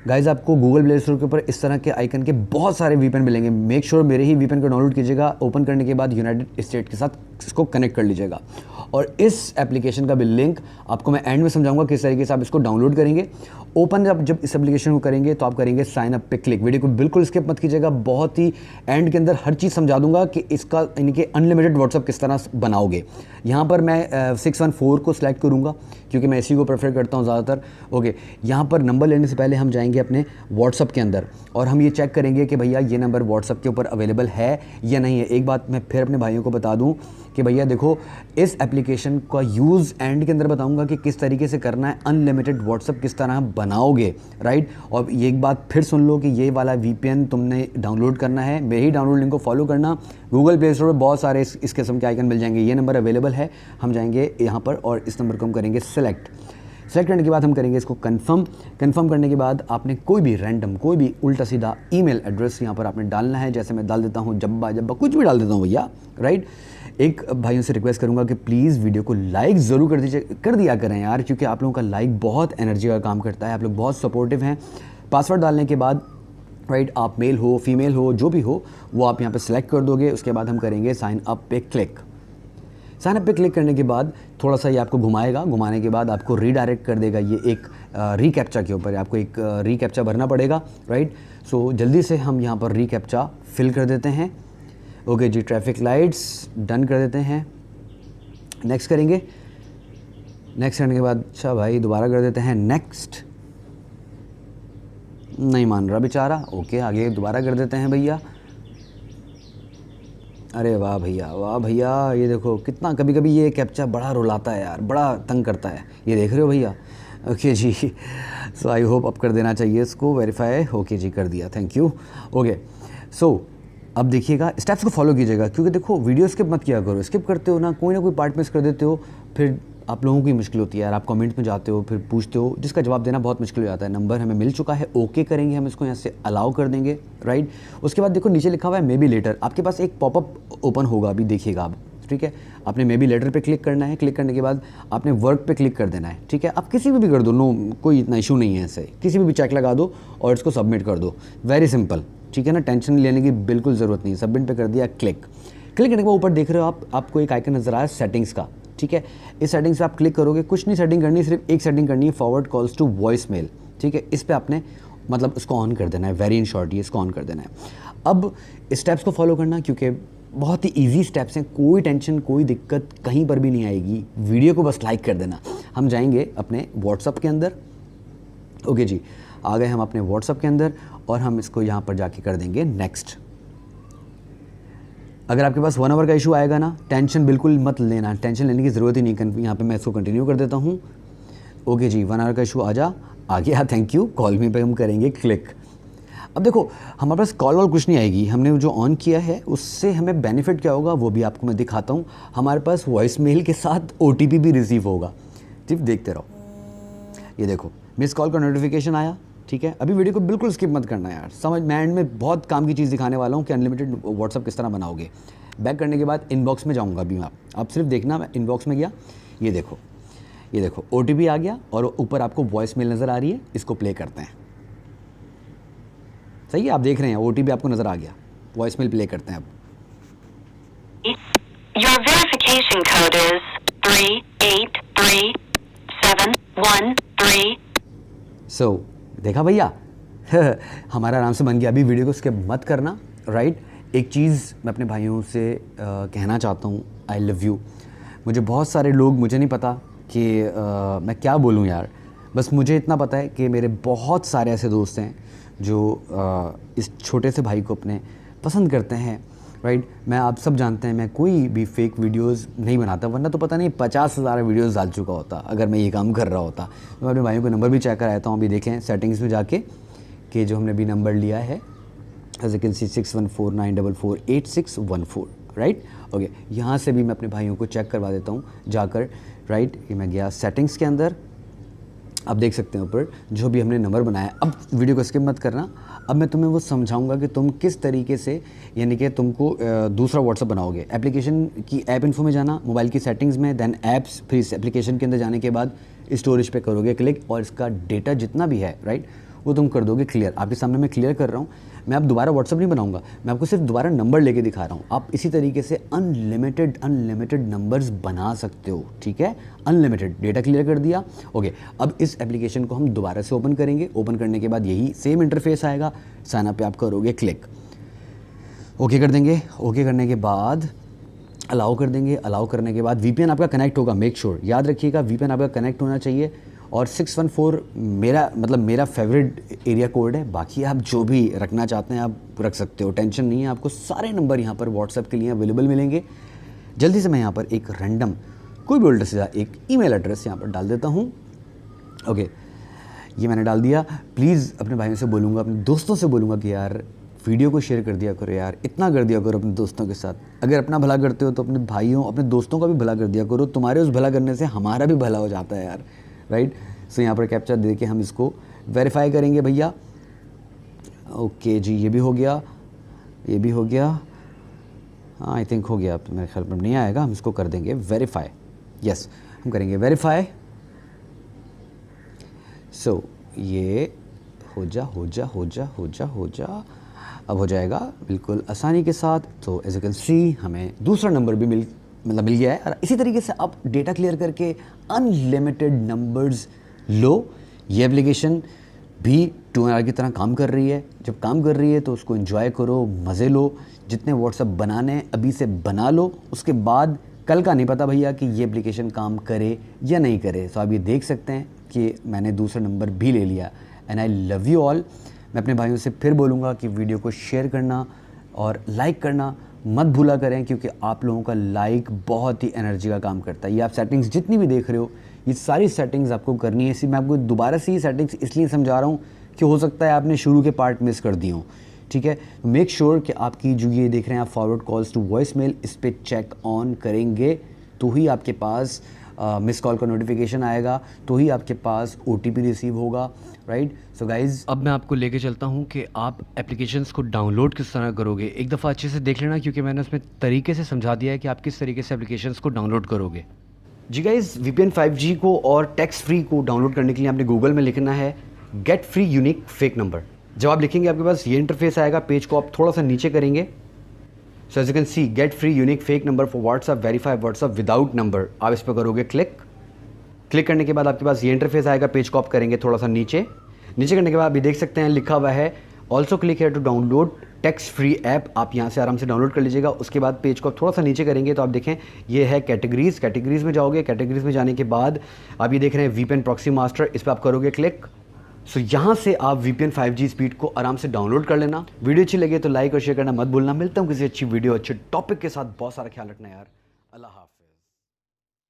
Guys आपको Google play store के ऊपर इस तरह के आइकन के बहुत सारे वीपीएन मिलेंगे। मेक श्योर मेरे ही वीपीएन को डाउनलोड कीजिएगा। ओपन करने के बाद यूनाइटेड स्टेट के साथ इसको कनेक्ट कर लीजिएगा। और इस एप्लीकेशन का भी लिंक आपको मैं एंड में समझाऊंगा किस तरीके से आप इसको डाउनलोड करेंगे। ओपन जब इस एप्लीकेशन को करेंगे तो आप करेंगे साइन अप पे क्लिक। वीडियो को बिल्कुल स्किप मत कीजिएगा, बहुत ही एंड के अंदर हर चीज़ समझा दूंगा कि इसका यानी अनलिमिटेड व्हाट्सअप किस तरह बनाओगे। यहाँ पर मैं 614 को सिलेक्ट करूँगा क्योंकि मैं इसी को प्रेफर करता हूँ ज़्यादातर। ओके, यहाँ पर नंबर लेने से पहले हम जाएंगे अपने व्हाट्सअप के अंदर और हम ये चेक करेंगे कि भैया ये नंबर व्हाट्सअप के ऊपर अवेलेबल है या नहीं है। एक बात मैं फिर अपने भाइयों को बता दूँ कि भैया देखो, इस एप्लीकेशन का यूज़ एंड के अंदर बताऊंगा कि किस तरीके से करना है, अनलिमिटेड व्हाट्सअप किस तरह बनाओगे, राइट। और ये एक बात फिर सुन लो कि ये वाला वीपीएन तुमने डाउनलोड करना है, मेरे ही डाउनलोड लिंक को फॉलो करना। गूगल प्ले स्टोर पर बहुत सारे इस किस्म के आइकन मिल जाएंगे। ये नंबर अवेलेबल है, हम जाएंगे यहाँ पर और इस नंबर को हम करेंगे सेलेक्ट करने के बाद हम करेंगे इसको कंफर्म करने के बाद आपने कोई भी रैंडम, कोई भी उल्टा सीधा ईमेल एड्रेस यहाँ पर आपने डालना है। जैसे मैं डाल देता हूँ जब्बा कुछ भी डाल देता हूँ भैया, राइट। एक भाइयों से रिक्वेस्ट करूंगा कि प्लीज़ वीडियो को लाइक ज़रूर कर दिया करें यार, क्योंकि आप लोगों का लाइक बहुत एनर्जी का काम करता है। आप लोग बहुत सपोर्टिव हैं। पासवर्ड डालने के बाद राइट, आप मेल हो फीमेल हो जो भी हो वो आप यहाँ पे सिलेक्ट कर दोगे। उसके बाद हम करेंगे साइन अप पे क्लिक। साइन अप पे क्लिक करने के बाद थोड़ा सा ये आपको घुमाएगा। घुमाने के बाद आपको रीडायरेक्ट कर देगा ये एक रीकैप्चा के ऊपर। आपको एक रीकैप्चा भरना पड़ेगा, राइट। सो जल्दी से हम यहाँ पर रीकैप्चा फिल कर देते हैं। ओके जी, ट्रैफिक लाइट्स डन कर देते हैं। नेक्स्ट करेंगे। नेक्स्ट करने के बाद अच्छा भाई दोबारा कर देते हैं नेक्स्ट। नहीं मान रहा बेचारा। ओके, आगे दोबारा कर देते हैं भैया। अरे वाह भैया, ये देखो कितना कभी कभी ये कैप्चा बड़ा रुलाता है यार, बड़ा तंग करता है। ये देख रहे हो भैया। Okay ji, so I hope अब कर देना चाहिए इसको वेरीफाई। ओके जी, कर दिया, थैंक यू। ओके, सो अब देखिएगा, स्टेप्स को फॉलो कीजिएगा, क्योंकि देखो वीडियो स्किप मत किया करो। स्किप करते हो ना कोई पार्ट मिस कर देते हो, फिर आप लोगों की मुश्किल होती है यार। आप कमेंट में जाते हो, फिर पूछते हो, जिसका जवाब देना बहुत मुश्किल हो जाता है। नंबर हमें मिल चुका है, ओके करेंगे हम इसको, यहाँ से अलाउ कर देंगे, राइट। उसके बाद देखो नीचे लिखा हुआ है मे बी लेटर। आपके पास एक पॉपअप ओपन होगा, अभी देखिएगा आप, ठीक है। आपने मे बी लेटर पे क्लिक करना है। क्लिक करने के बाद आपने वर्क पे क्लिक कर देना है, ठीक है। आप किसी भी कर दो, नो कोई इतना इशू नहीं है ऐसे, किसी भी चेक लगा दो और इसको सबमिट कर दो। वेरी सिंपल, ठीक है ना, टेंशन लेने की बिल्कुल ज़रूरत नहीं। सबमिट पे कर दिया क्लिक करने के बाद ऊपर देख रहे हो आपको एक आइकन नज़र आया सेटिंग्स का, ठीक है। इस सेटिंग्स पे आप क्लिक करोगे, कुछ नहीं सेटिंग करनी, सिर्फ एक सेटिंग करनी है, forward calls to voice mail, ठीक है। इस पर आपने मतलब इसको ऑन कर देना है। वेरी इन शॉर्ट ये इसको ऑन कर देना है। अब स्टेप्स को फॉलो करना, क्योंकि बहुत ही ईजी स्टेप्स हैं, कोई टेंशन कोई दिक्कत कहीं पर भी नहीं आएगी। वीडियो को बस लाइक कर देना। हम जाएंगे अपने व्हाट्सअप के अंदर। ओके जी, आ गए हम अपने व्हाट्सअप के अंदर और हम इसको यहाँ पर जाके कर देंगे नेक्स्ट। अगर आपके पास 1 आवर का इशू आएगा ना, टेंशन बिल्कुल मत लेना, टेंशन लेने की ज़रूरत ही नहीं। यहाँ पे मैं इसको कंटिन्यू कर देता हूँ। ओके जी, 1 आवर का इशू आ गया, थैंक यू। कॉल मी पे हम करेंगे क्लिक। अब देखो हमारे पास कॉल वॉल कुछ नहीं आएगी, हमने जो ऑन किया है उससे हमें बेनिफिट क्या होगा वो भी आपको मैं दिखाता हूँ। हमारे पास वॉइस मेल के साथ OTP भी रिसीव होगा। ठीक, देखते रहो। ये देखो मिस कॉल का नोटिफिकेशन आया, ठीक है। अभी वीडियो को बिल्कुल स्किप मत करना यार, समझ। मैं एंड में बहुत काम की चीज़ दिखाने वाला हूँ कि अनलिमिटेड व्हाट्सअप किस तरह बनाओगे। बैक करने के बाद इनबॉक्स में जाऊँगा अभी मैं, आप सिर्फ देखना। मैं इनबॉक्स में गया, ये देखो OTP आ गया और ऊपर आपको वॉइस मेल नज़र आ रही है। इसको प्ले करते हैं, सही है। आप देख रहे हैं OTP आपको नज़र आ गया, वॉइस मेल प्ले करते हैं अब। Your verification code is 383713। सो देखा भैया हमारा आराम से बन गया। अभी वीडियो को स्किप मत करना, राइट। एक चीज़ मैं अपने भाइयों से कहना चाहता हूँ, आई लव यू। मुझे बहुत सारे लोग, मुझे नहीं पता कि मैं क्या बोलूँ यार, बस मुझे इतना पता है कि मेरे बहुत सारे ऐसे दोस्त हैं जो इस छोटे से भाई को अपने पसंद करते हैं, राइट। मैं आप सब जानते हैं मैं कोई भी फेक वीडियोस नहीं बनाता, वरना तो पता नहीं 50,000 वीडियोस डाल चुका होता अगर मैं ये काम कर रहा होता। तो मैं अपने भाइयों को नंबर भी चेक कराता हूँ। अभी देखें सेटिंग्स में जाके कि जो हमने अभी नंबर लिया है as you can see 6149448614, right. Okay, यहाँ से भी मैं अपने भाइयों को चेक करवा देता हूँ जाकर, राइट। ये मैं गया सेटिंग्स के अंदर, आप देख सकते हैं ऊपर जो भी हमने नंबर बनाया। अब वीडियो को स्किप मत करना। अब मैं तुम्हें वो समझाऊंगा कि तुम किस तरीके से, यानी कि तुमको दूसरा व्हाट्सअप बनाओगे। एप्लीकेशन की ऐप इन्फो में जाना, मोबाइल की सेटिंग्स में, देन ऐप्स, फिर इस एप्लीकेशन के अंदर जाने के बाद स्टोरेज पे करोगे क्लिक और इसका डेटा जितना भी है, राइट, वो तुम कर दोगे क्लियर। आपके सामने मैं क्लियर कर रहा हूँ, मैं अब दोबारा व्हाट्सअप नहीं बनाऊंगा, मैं आपको सिर्फ दोबारा नंबर लेके दिखा रहा हूँ। आप इसी तरीके से अनलिमिटेड नंबर्स बना सकते हो, ठीक है। अनलिमिटेड डेटा क्लियर कर दिया, ओके। अब इस एप्लीकेशन को हम दोबारा से ओपन करेंगे। ओपन करने के बाद यही सेम इंटरफेस आएगा, साइन अप पे आप करोगे क्लिक, ओके कर देंगे। ओके करने के बाद अलाउ कर देंगे। अलाउ करने के बाद वीपीएन आपका कनेक्ट होगा, मेक श्योर याद रखिएगा वीपीएन आपका कनेक्ट होना चाहिए। और 614 मेरा फेवरेट एरिया कोड है। बाकी आप जो भी रखना चाहते हैं आप रख सकते हो, टेंशन नहीं है। आपको सारे नंबर यहाँ पर व्हाट्सएप के लिए अवेलेबल मिलेंगे। जल्दी से मैं यहाँ पर एक रैंडम कोई भी उल्टा सीधा एक ईमेल एड्रेस यहाँ पर डाल देता हूँ, ओके। ये मैंने डाल दिया। प्लीज़ अपने भाइयों से बोलूँगा, अपने दोस्तों से बोलूँगा कि यार वीडियो को शेयर कर दिया करो यार, इतना कर दिया करो अपने दोस्तों के साथ। अगर अपना भला करते हो तो अपने भाइयों अपने दोस्तों का भी भला कर दिया करो। तुम्हारे उस भला करने से हमारा भी भला हो जाता है यार, राइट। सो यहाँ पर कैप्चर दे के हम इसको वेरीफाई करेंगे भैया। ओके जी, ये भी हो गया, ये भी हो गया, हाँ आई थिंक हो गया। अब तो मेरे ख्याल में नहीं आएगा, हम इसको कर देंगे वेरीफाई। यस, हम करेंगे वेरीफाई। सो ये हो जा हो जा हो जा हो जा हो जा, अब हो जाएगा बिल्कुल आसानी के साथ। तो एज यू कैन सी हमें दूसरा नंबर भी मिल गया है। और इसी तरीके से आप डेटा क्लियर करके अनलिमिटेड नंबर्स लो। ये एप्लीकेशन भी 2NR की तरह काम कर रही है। जब काम कर रही है तो उसको एंजॉय करो, मज़े लो। जितने व्हाट्सएप बनाने हैं अभी से बना लो, उसके बाद कल का नहीं पता भैया कि ये एप्लीकेशन काम करे या नहीं करे। तो आप ये देख सकते हैं कि मैंने दूसरा नंबर भी ले लिया। And I love you all. मैं अपने भाइयों से फिर बोलूँगा कि वीडियो को शेयर करना और लाइक करना मत भूला करें, क्योंकि आप लोगों का लाइक बहुत ही एनर्जी का काम करता है। ये आप सेटिंग्स जितनी भी देख रहे हो, ये सारी सेटिंग्स आपको करनी है। इसी मैं आपको दोबारा से ये सेटिंग्स इसलिए समझा रहा हूँ कि हो सकता है आपने शुरू के पार्ट मिस कर दिए हों, ठीक है। मेक श्योर कि आपकी जो ये देख रहे हैं आप forward calls to voice mail, इस पर चेक ऑन करेंगे तो ही आपके पास मिस कॉल का नोटिफिकेशन आएगा, तो ही आपके पास OTP रिसीव होगा, राइट। सो गाइज, अब मैं आपको लेके चलता हूँ कि आप एप्लीकेशंस को डाउनलोड किस तरह करोगे। एक दफ़ा अच्छे से देख लेना, क्योंकि मैंने उसमें तरीके से समझा दिया है कि आप किस तरीके से एप्लीकेशंस को डाउनलोड करोगे। जी गाइज, VPN 5G को और टैक्स फ्री को डाउनलोड करने के लिए आपने गूगल में लिखना है gate free unique fake number. जब आप लिखेंगे आपके पास ये इंटरफेस आएगा। पेज को आप थोड़ा सा नीचे करेंगे। So as you can see get free unique fake number for WhatsApp, verify WhatsApp without number. आप इस पर करोगे क्लिक। क्लिक करने के बाद आपके पास ये इंटरफेस आएगा। पेज को आप करेंगे थोड़ा सा नीचे करने के बाद अभी देख सकते हैं लिखा हुआ है also click here to download tax free app. आप यहाँ से आराम से डाउनलोड कर लीजिएगा। उसके बाद पेज को आप थोड़ा सा नीचे करेंगे तो आप देखें ये है कैटेगरीज में जाओगे। कैटेगरीज में जाने के बाद आप ये देख रहे हैं VPN प्रॉक्सी मास्टर, इस पर आप करोगे क्लिक। सो यहाँ से आप VPN 5G स्पीड को आराम से डाउनलोड कर लेना। वीडियो अच्छी लगे तो लाइक और शेयर करना मत भूलना। मिलता हूँ किसी अच्छी वीडियो अच्छे टॉपिक के साथ। बहुत सारा ख्याल रखना यार। अल्लाह हाफ़िज़।